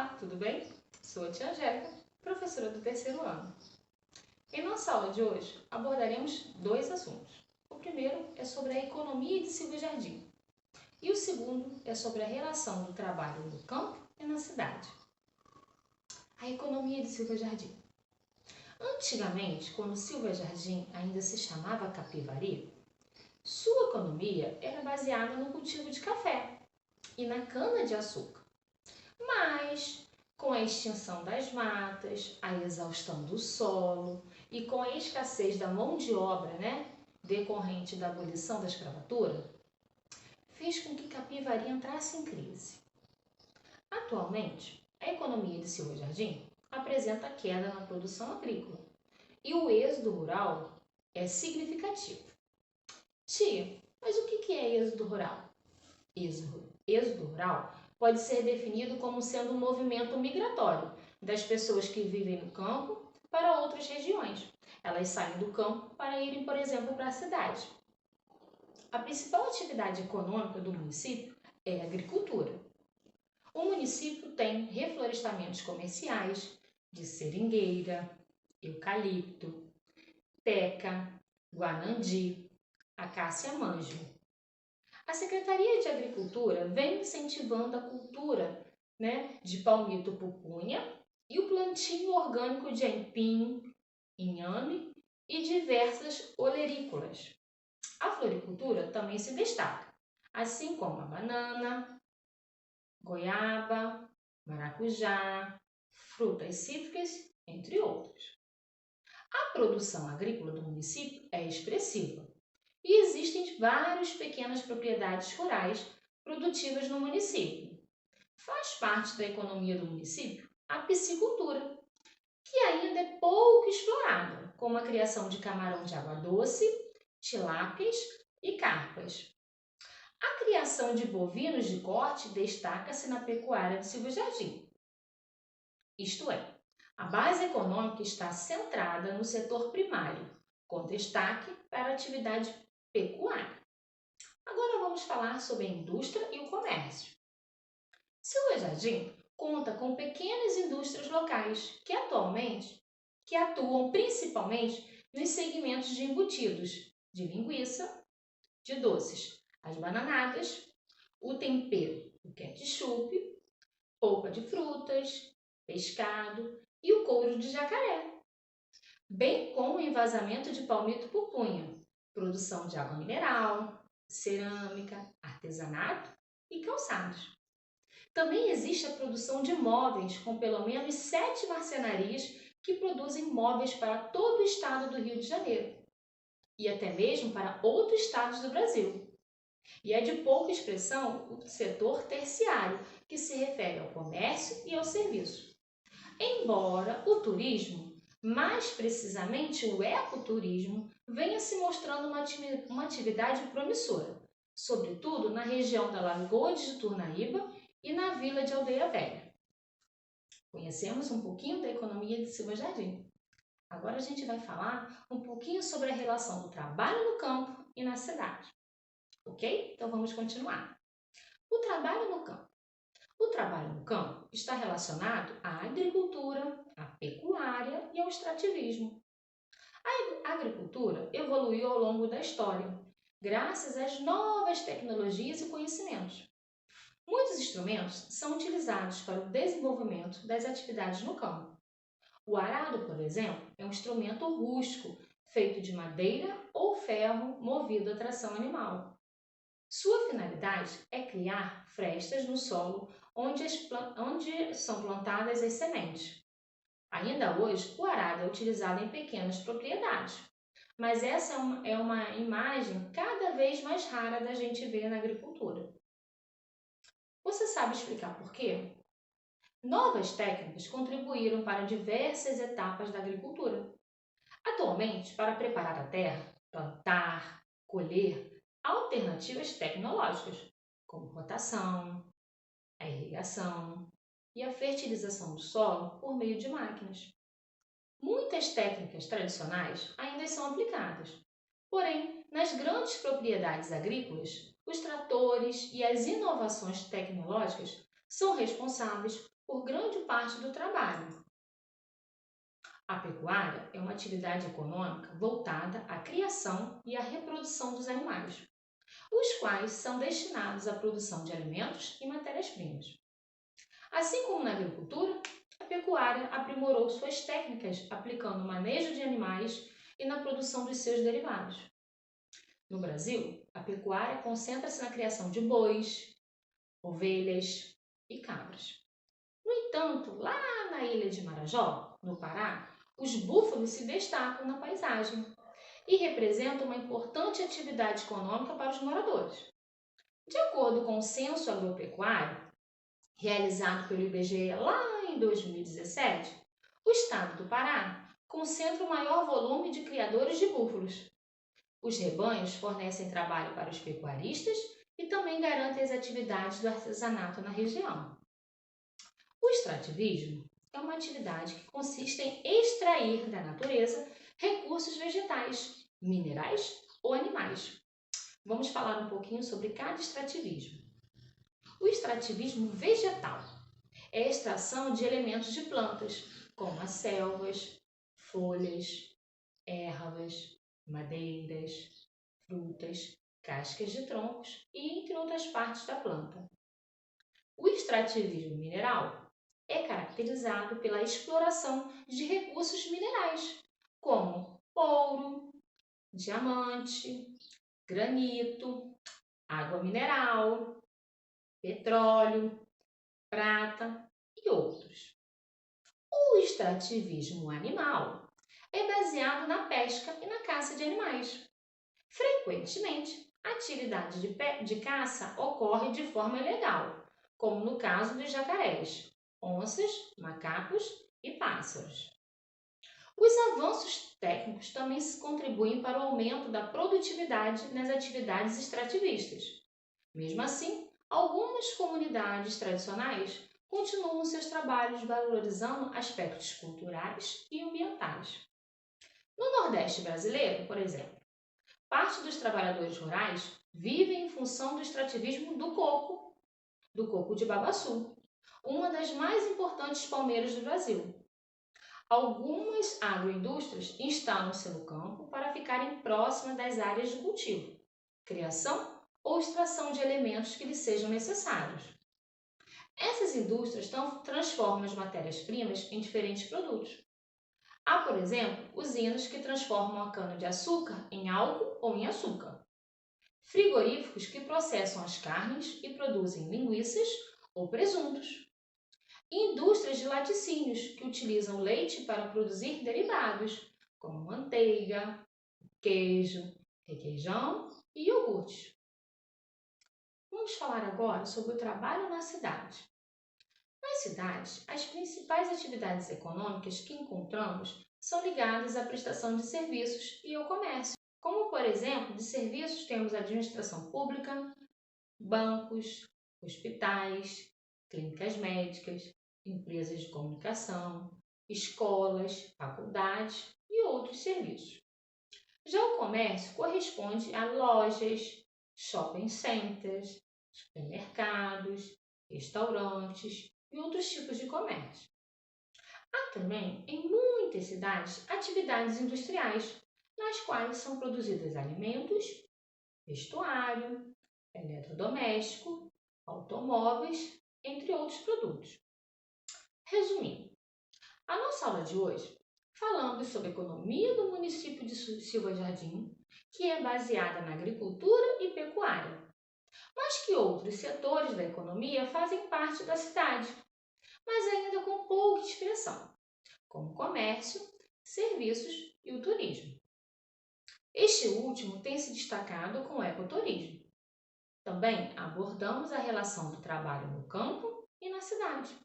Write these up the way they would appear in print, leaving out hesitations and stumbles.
Olá, tudo bem? Sou a tia Angélica, professora do terceiro ano. Em nossa aula de hoje, abordaremos dois assuntos. O primeiro é sobre a economia de Silvio Jardim e o segundo é sobre a relação do trabalho no campo e na cidade. A economia de Silvio Jardim. Antigamente, quando Silvio Jardim ainda se chamava Capivari, sua economia era baseada no cultivo de café e na cana-de-açúcar. Mas, com a extinção das matas, a exaustão do solo e com a escassez da mão de obra, decorrente da abolição da escravatura, fez com que Capivari entrasse em crise. Atualmente, a economia de Silvio Jardim apresenta queda na produção agrícola e o êxodo rural é significativo. Tia, mas o que é êxodo rural? Êxodo rural pode ser definido como sendo um movimento migratório das pessoas que vivem no campo para outras regiões. Elas saem do campo para irem, por exemplo, para a cidade. A principal atividade econômica do município é a agricultura. O município tem reflorestamentos comerciais de seringueira, eucalipto, teca, guanandi, acácia manjo. A Secretaria de Agricultura vem incentivando a cultura de palmito pupunha e o plantio orgânico de aipim, inhame e diversas olerícolas. A floricultura também se destaca, assim como a banana, goiaba, maracujá, frutas cítricas, entre outros. A produção agrícola do município é expressiva e existem várias pequenas propriedades rurais produtivas no município. Faz parte da economia do município a piscicultura, que ainda é pouco explorada, como a criação de camarão de água doce, tilápias e carpas. A criação de bovinos de corte destaca-se na pecuária de Silvio Jardim. Isto é, a base econômica está centrada no setor primário, com destaque para a atividade pecuária. Agora vamos falar sobre a indústria e o comércio. Silvio Jardim conta com pequenas indústrias locais que atuam principalmente nos segmentos de embutidos, de linguiça, de doces, as bananadas, o tempero, o ketchup, polpa de frutas, pescado e o couro de jacaré, bem como o envasamento de palmito pupunha, produção de água mineral, cerâmica, artesanato e calçados. Também existe a produção de móveis, com pelo menos 7 marcenarias que produzem móveis para todo o estado do Rio de Janeiro e até mesmo para outros estados do Brasil. E é de pouca expressão o setor terciário, que se refere ao comércio e ao serviço. Embora o turismo, mais precisamente o ecoturismo, venha se mostrando uma atividade promissora, sobretudo na região da Lagoa de Juturnaíba e na vila de Aldeia Velha. Conhecemos um pouquinho da economia de Silvio Jardim. Agora a gente vai falar um pouquinho sobre a relação do trabalho no campo e na cidade. Ok? Então vamos continuar. O trabalho no campo. O trabalho no campo está relacionado à agricultura, à pecuária e ao extrativismo. A agricultura evoluiu ao longo da história, graças às novas tecnologias e conhecimentos. Muitos instrumentos são utilizados para o desenvolvimento das atividades no campo. O arado, por exemplo, é um instrumento rústico, feito de madeira ou ferro movido a tração animal. Sua finalidade é criar frestas no solo onde são plantadas as sementes. Ainda hoje, o arado é utilizado em pequenas propriedades, mas essa é uma imagem cada vez mais rara da gente ver na agricultura. Você sabe explicar por quê? Novas técnicas contribuíram para diversas etapas da agricultura. Atualmente, para preparar a terra, plantar, colher, há alternativas tecnológicas, como rotação, a irrigação e a fertilização do solo por meio de máquinas. Muitas técnicas tradicionais ainda são aplicadas, porém, nas grandes propriedades agrícolas, os tratores e as inovações tecnológicas são responsáveis por grande parte do trabalho. A pecuária é uma atividade econômica voltada à criação e à reprodução dos animais, os quais são destinados à produção de alimentos e matérias-primas. Assim como na agricultura, a pecuária aprimorou suas técnicas aplicando o manejo de animais e na produção dos seus derivados. No Brasil, a pecuária concentra-se na criação de bois, ovelhas e cabras. No entanto, lá na ilha de Marajó, no Pará, os búfalos se destacam na paisagem e representam uma importante atividade econômica para os moradores. De acordo com o Censo Agropecuário, realizado pelo IBGE lá em 2017, o estado do Pará concentra o maior volume de criadores de búfalos. Os rebanhos fornecem trabalho para os pecuaristas e também garantem as atividades do artesanato na região. O extrativismo é uma atividade que consiste em extrair da natureza recursos vegetais, minerais ou animais. Vamos falar um pouquinho sobre cada extrativismo. O extrativismo vegetal é a extração de elementos de plantas, como as selvas, folhas, ervas, madeiras, frutas, cascas de troncos e entre outras partes da planta. O extrativismo mineral é caracterizado pela exploração de recursos minerais, como ouro, diamante, granito, água mineral, petróleo, prata e outros. O extrativismo animal é baseado na pesca e na caça de animais. Frequentemente, a atividade de caça ocorre de forma ilegal, como no caso dos jacarés, onças, macacos e pássaros. Os avanços técnicos também contribuem para o aumento da produtividade nas atividades extrativistas. Mesmo assim, algumas comunidades tradicionais continuam seus trabalhos valorizando aspectos culturais e ambientais. No Nordeste brasileiro, por exemplo, parte dos trabalhadores rurais vivem em função do extrativismo do coco de babaçu, uma das mais importantes palmeiras do Brasil. Algumas agroindústrias instalam-se no campo para ficarem próximas das áreas de cultivo, criação ou extração de elementos que lhes sejam necessários. Essas indústrias transformam as matérias-primas em diferentes produtos. Há, por exemplo, usinas que transformam a cana-de-açúcar em álcool ou em açúcar. Frigoríficos que processam as carnes e produzem linguiças ou presuntos. Indústrias de laticínios que utilizam leite para produzir derivados, como manteiga, queijo, requeijão e iogurte. Vamos falar agora sobre o trabalho na cidade. Nas cidades, as principais atividades econômicas que encontramos são ligadas à prestação de serviços e ao comércio. Como, por exemplo, de serviços temos administração pública, bancos, hospitais, clínicas médicas, empresas de comunicação, escolas, faculdades e outros serviços. Já o comércio corresponde a lojas, shopping centers, supermercados, restaurantes e outros tipos de comércio. Há também, em muitas cidades, atividades industriais, nas quais são produzidos alimentos, vestuário, eletrodoméstico, automóveis, entre outros produtos. Resumindo, a nossa aula de hoje falamos sobre a economia do município de Silva Jardim, que é baseada na agricultura e pecuária, mas que outros setores da economia fazem parte da cidade, mas ainda com pouca expressão, como o comércio, serviços e o turismo. Este último tem se destacado com o ecoturismo. Também abordamos a relação do trabalho no campo e na cidade,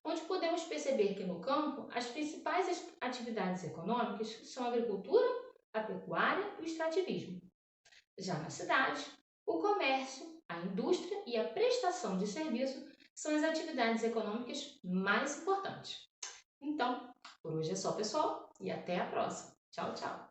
onde podemos perceber que no campo as principais atividades econômicas são a agricultura, a pecuária e o extrativismo. Já na cidade, o comércio, a indústria e a prestação de serviço são as atividades econômicas mais importantes. Então, por hoje é só, pessoal, e até a próxima. Tchau, tchau!